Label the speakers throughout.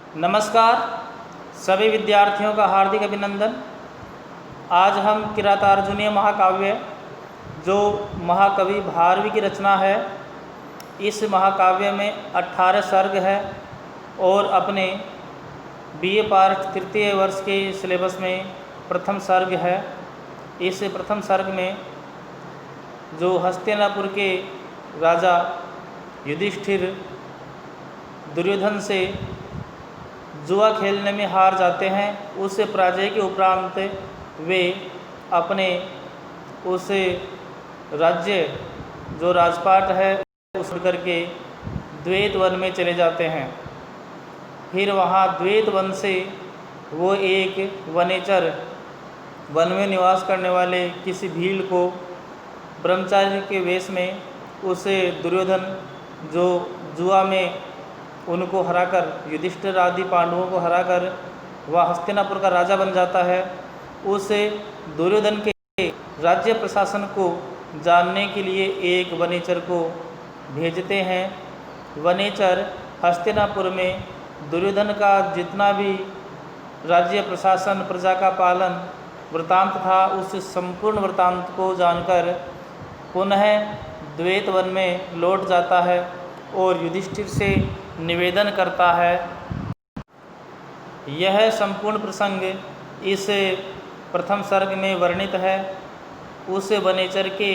Speaker 1: नमस्कार सभी विद्यार्थियों का हार्दिक अभिनंदन। आज हम किरातार्जुनीय महाकाव्य जो महाकवि भारवी की रचना है, इस महाकाव्य में 18 सर्ग है और अपने बीए पार्ट तृतीय वर्ष के सिलेबस में प्रथम सर्ग है। इस प्रथम सर्ग में जो हस्तिनापुर के राजा युधिष्ठिर दुर्योधन से जुआ खेलने में हार जाते हैं, उस पराजय के उपरांत वे अपने उस राज्य जो राजपाट है उस करके द्वैत वन में चले जाते हैं। फिर वहाँ द्वैत वन से वो एक वनेचर वन में निवास करने वाले किसी भील को ब्रह्मचारी के वेश में उसे दुर्योधन जो जुआ में उनको हराकर युधिष्ठिर आदि पांडवों को हराकर वह हस्तिनापुर का राजा बन जाता है। उस दुर्योधन के राज्य प्रशासन को जानने के लिए एक वनेचर को भेजते हैं। वनेचर हस्तिनापुर में दुर्योधन का जितना भी राज्य प्रशासन प्रजा का पालन वृतांत था, उस संपूर्ण वृतांत को जानकर पुनः द्वैत वन में लौट जाता है और युधिष्ठिर से निवेदन करता है। यह संपूर्ण प्रसंग इस प्रथम सर्ग में वर्णित है। उस वनेचर के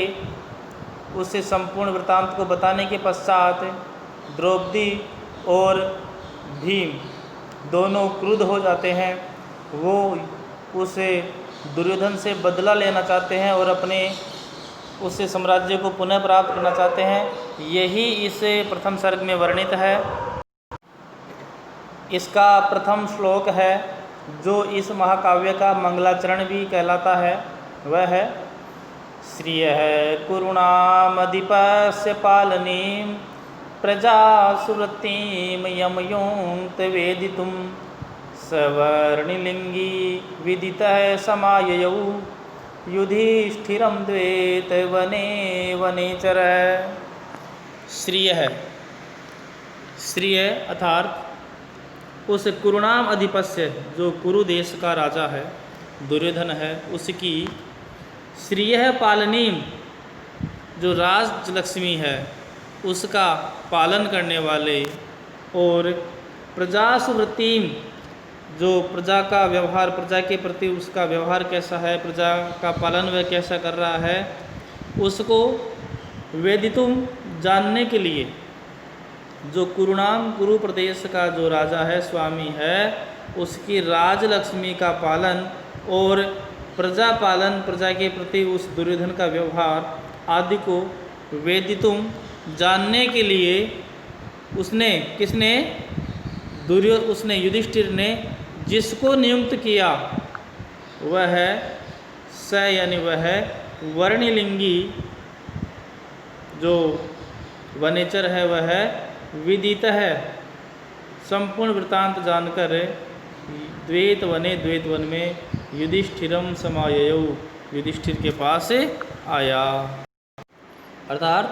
Speaker 1: उस संपूर्ण वृतांत को बताने के पश्चात द्रौपदी और भीम दोनों क्रुद्ध हो जाते हैं। वो उस दुर्योधन से बदला लेना चाहते हैं और अपने उस साम्राज्य को पुनः प्राप्त करना चाहते हैं। यही इस प्रथम सर्ग में वर्णित है। इसका प्रथम श्लोक है जो इस महाकाव्य का मंगलाचरण भी कहलाता है, वह है श्रियः कुरुणामधिपस्य पालनीं प्रजा सुवृत्तिं यमयोक्त वेदितुं सवर्णिलिंगी विदितः समाययौ युधिष्ठिरं द्वैत वने वनेचर। श्रियः, श्रिय अर्थात उस कुरुणाम अधिपस्य जो कुरु देश का राजा है, दुर्योधन है, उसकी श्रियः पालनीम जो राजलक्ष्मी है उसका पालन करने वाले, और प्रजासुवृत्तिम जो प्रजा का व्यवहार, प्रजा के प्रति उसका व्यवहार कैसा है, प्रजा का पालन वह कैसा कर रहा है, उसको वेदितुम जानने के लिए जो कुरुणाम कुरु प्रदेश का जो राजा है, स्वामी है, उसकी राजलक्ष्मी का पालन और प्रजा पालन, प्रजा के प्रति उस दुर्योधन का व्यवहार आदि को वेदितुम जानने के लिए उसने किसने उसने युधिष्ठिर ने जिसको नियुक्त किया वह है स यानी वह है वर्णिलिंगी जो वनेचर है, वह है विदित है। संपूर्ण वृत्तांत जानकर द्वैत वन में युधिष्ठिरम समाययौ युधिष्ठिर के पास आया। अर्थात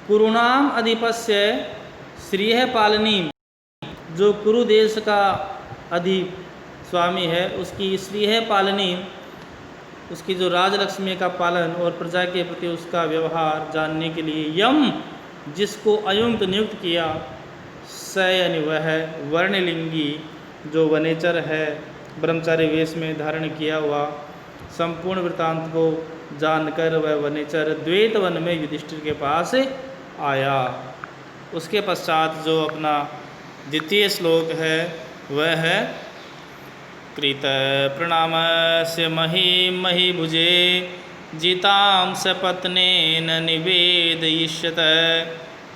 Speaker 1: कुरुणाम अधिपस्य श्रियः पालनी जो कुरु देश का स्वामी है, उसकी श्रियः पालनी उसकी जो राजलक्ष्मी का पालन और प्रजा के प्रति उसका व्यवहार जानने के लिए यम जिसको अयुक्त नियुक्त किया, स यानी वह वर्णलिंगी जो वनेचर है, ब्रह्मचारी वेश में धारण किया हुआ, संपूर्ण वृत्तांत को जानकर वह वनेचर द्वैत वन में युधिष्ठिर के पास आया। उसके पश्चात जो अपना द्वितीय श्लोक है वह है कृत प्रणामस्य महीभुजे जितां सपत्नेन निवेदयिष्यत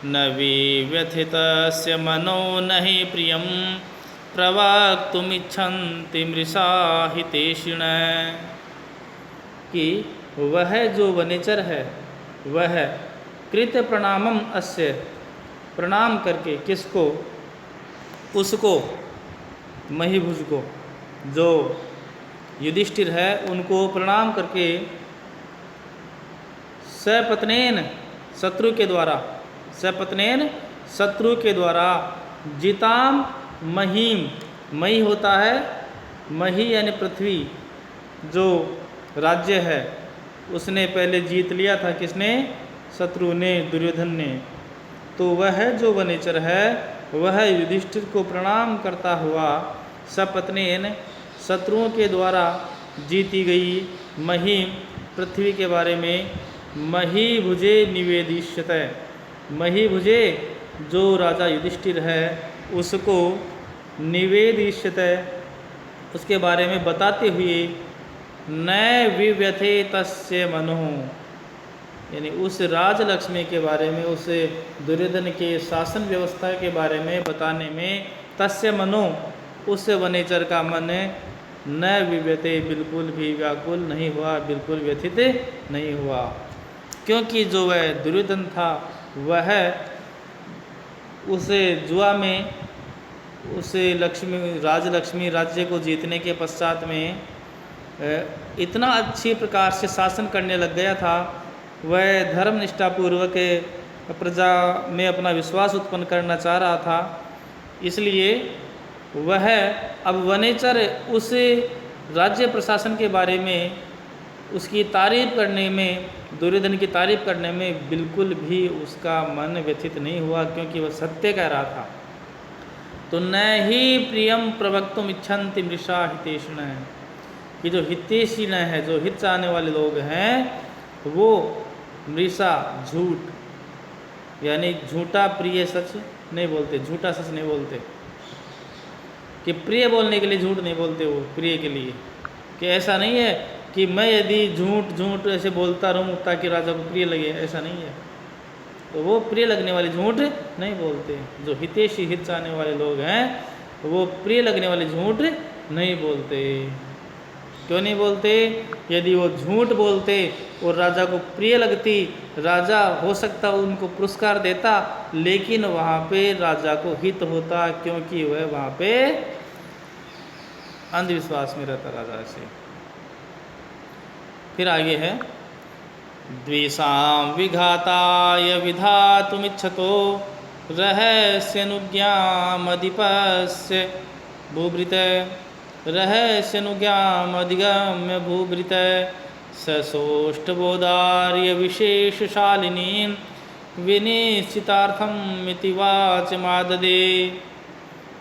Speaker 1: न विव्यथितस्य मनो न हि प्रियं प्रवक्तुमिच्छन्ति मृषा हितेषिण। कि वह जो वनेचर है वह कृत प्रणामम अस्य प्रणाम करके किसको, उसको महीभुज को जो युधिष्ठिर है उनको प्रणाम करके सपत्नेन शत्रु के द्वारा जिताम महीम, मही होता है, मही यानी पृथ्वी, जो राज्य है उसने पहले जीत लिया था। किसने? शत्रु ने, दुर्योधन ने। तो वह जो वनेचर है वह युधिष्ठिर को प्रणाम करता हुआ सपत्नेन, शत्रुओं के द्वारा जीती गई महीम पृथ्वी के बारे में महीभुजे निवेदिष्यते, महीभुजे जो राजा युधिष्ठिर है उसको निवेदिष्यते, उसके बारे में बताते हुए न विव्यथे तस्य मनो, यानी उस राजलक्ष्मी के बारे में, उस दुर्योधन के शासन व्यवस्था के बारे में बताने में तस्य मनो, उस वनेचर का मन न विव्यते, बिल्कुल भी व्याकुल नहीं हुआ, बिल्कुल व्यथित नहीं हुआ। क्योंकि जो वह दुर्योधन था वह उस जुआ में, उस राजलक्ष्मी राज्य को जीतने के पश्चात में इतना अच्छी प्रकार से शासन करने लग गया था। वह धर्मनिष्ठापूर्वक प्रजा में अपना विश्वास उत्पन्न करना चाह रहा था, इसलिए वह अब वनेचर उस राज्य प्रशासन के बारे में, उसकी तारीफ करने में, दुर्योधन की तारीफ करने में बिल्कुल भी उसका मन व्यथित नहीं हुआ, क्योंकि वह सत्य कह रहा था। तो न ही प्रियम प्रवक्तुम इच्छन्ति मृषा हितेषिण, कि जो हितेषिण है, जो हित चाहने वाले लोग हैं, वो मृषा झूठ, यानी झूठा प्रिय सच नहीं बोलते, झूठा सच नहीं बोलते, कि प्रिय बोलने के लिए झूठ नहीं बोलते वो प्रिय के लिए, कि ऐसा नहीं है कि मैं यदि झूठ ऐसे बोलता रहूं ताकि राजा को प्रिय लगे, ऐसा नहीं है। तो वो प्रिय लगने वाले झूठ नहीं बोलते। जो हितैषी, हित चाहने वाले लोग हैं, वो प्रिय लगने वाले झूठ नहीं बोलते। क्यों नहीं बोलते? यदि वो झूठ बोलते और राजा को प्रिय लगती, राजा हो सकता उनको पुरस्कार देता, लेकिन वहाँ पे राजा को हित होता, क्योंकि वह वहाँ पे अंधविश्वास में रहता राजा से। फिर आगे है, द्विषां विघाताय विधातुमिच्छतो रहस्यनुज्ञामधिपस्य भूभृते, रहस्यनुज्ञामधिगम्य भूभृते ससोष्ठबोधार्य विशेषशालिनीं विनिश्चितार्थम् इति वाचमाददे।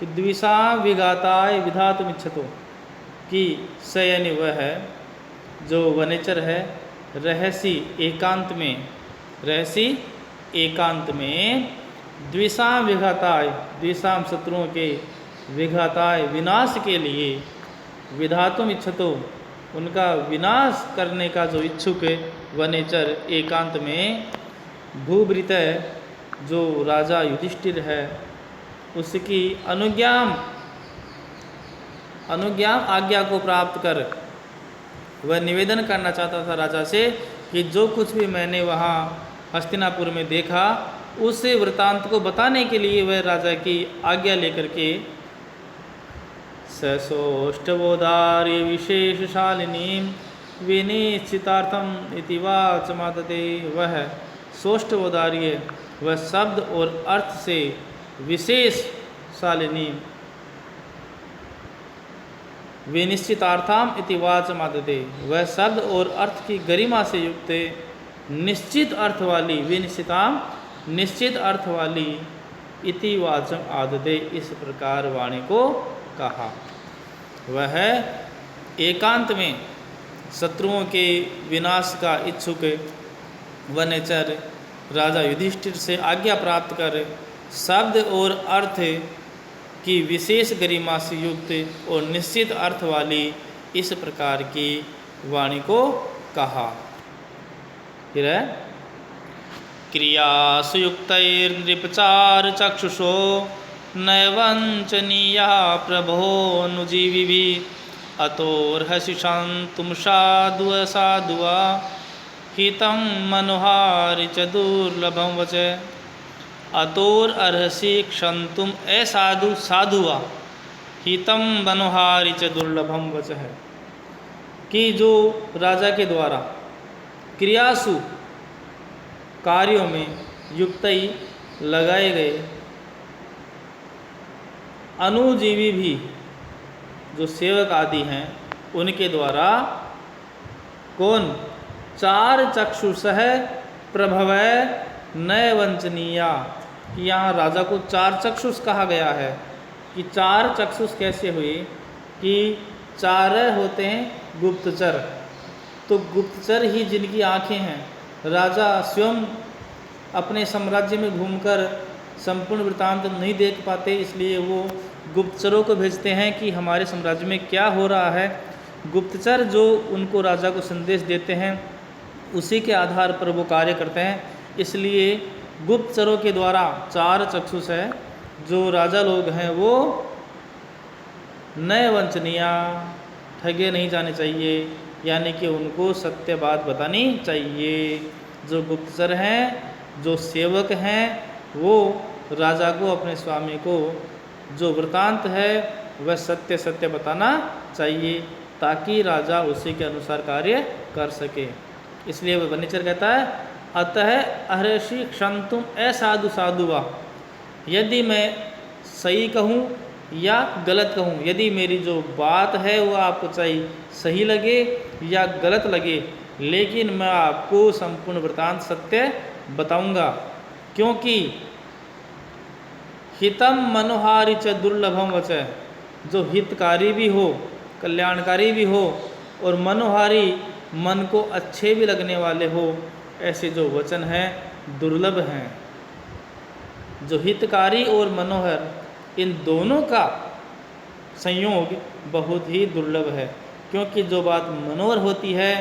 Speaker 1: द्विषां विघाताय विधातुमिच्छतो, कि सयनि वह जो वनेचर है रहसी एकांत में, रहसी एकांत में, द्विषां विघाताय, द्विषां शत्रुओं के, विघाताय विनाश के लिए, विधातुम इच्छतो उनका विनाश करने का जो इच्छुक वनेचर एकांत में, भूभृत जो राजा युधिष्ठिर है उसकी अनुज्ञाम आज्ञा को प्राप्त कर वह निवेदन करना चाहता था राजा से कि जो कुछ भी मैंने वहाँ हस्तिनापुर में देखा उस वृतांत को बताने के लिए वह राजा की आज्ञा लेकर के ससोष्ठबोधार्य विशेषशालिनीं विनिश्चितार्थम इति वाचमादते। वह सोष्ठबोधार्य, वह शब्द और अर्थ से विशेष शालिनी, विनिश्चितार्थम इति वाचमादते, वह शब्द और अर्थ की गरिमा से युक्त निश्चित अर्थ वाली, विनिश्चिताम निश्चित अर्थ वाली, इति वाचम आदते, इस प्रकार वाणी को कहा। वह एकांत में शत्रुओं के विनाश का इच्छुक वनेचर राजा युधिष्ठिर से आज्ञा प्राप्त कर शब्द और अर्थ की विशेष गरिमा से युक्त और निश्चित अर्थ वाली इस प्रकार की वाणी को कहा। फिर है, क्रियासु युक्तैर्नृपचार चक्षुषो नैवंचनीया प्रभोऽनुजीविभिः अतोर्हसि शान्तुं साधुआ हितं मनोहारि च दुर्लभं वच। अतोर अर्हसि क्षंतुम असाधु साधुआ हितम मनोहारि च दुर्लभम वच है, कि जो राजा के द्वारा क्रियासु कार्यों में युक्तई लगाए गए अनुजीवी भी जो सेवक आदि हैं उनके द्वारा कौन चार चक्षुषः प्रभवै नय वंचनीया, कि यहाँ राजा को चार चक्षुष कहा गया है। कि चार चक्षुष कैसे हुए कि चार होते हैं गुप्तचर, तो गुप्तचर ही जिनकी आँखें हैं, राजा स्वयं अपने साम्राज्य में घूमकर संपूर्ण वृत्तांत नहीं देख पाते, इसलिए वो गुप्तचरों को भेजते हैं कि हमारे साम्राज्य में क्या हो रहा है। गुप्तचर जो उनको राजा को संदेश देते हैं उसी के आधार पर वो कार्य करते हैं, इसलिए गुप्तचरों के द्वारा चार चक्षुष है जो राजा लोग हैं वो नय वंचनीया, ठगे नहीं जाने चाहिए, यानी कि उनको सत्य बात बतानी चाहिए। जो गुप्तचर हैं, जो सेवक हैं, वो राजा को, अपने स्वामी को जो वृतांत है वह सत्य सत्य बताना चाहिए, ताकि राजा उसी के अनुसार कार्य कर सके। इसलिए वह वनिचर कहता है अतः अहर्षि क्षंतुम असाधु साधुवा, यदि मैं सही कहूँ या गलत कहूँ, यदि मेरी जो बात है वो आपको चाहे सही लगे या गलत लगे, लेकिन मैं आपको संपूर्ण वृतांत सत्य बताऊंगा, क्योंकि हितम मनोहारी च दुर्लभम वच, जो हितकारी भी हो, कल्याणकारी भी हो और मनोहारी, मन को अच्छे भी लगने वाले हो, ऐसे जो वचन हैं दुर्लभ हैं। जो हितकारी और मनोहर, इन दोनों का संयोग बहुत ही दुर्लभ है, क्योंकि जो बात मनोहर होती है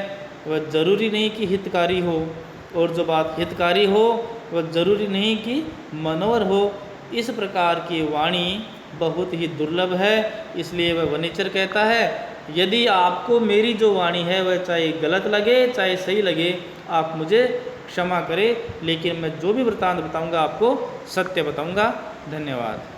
Speaker 1: वह जरूरी नहीं कि हितकारी हो, और जो बात हितकारी हो वह जरूरी नहीं कि मनोहर हो। इस प्रकार की वाणी बहुत ही दुर्लभ है, इसलिए वह वनिचर कहता है यदि आपको मेरी जो वाणी है वह चाहे गलत लगे चाहे सही लगे, आप मुझे क्षमा करें, लेकिन मैं जो भी वृत्तांत बताऊंगा आपको सत्य बताऊंगा। धन्यवाद।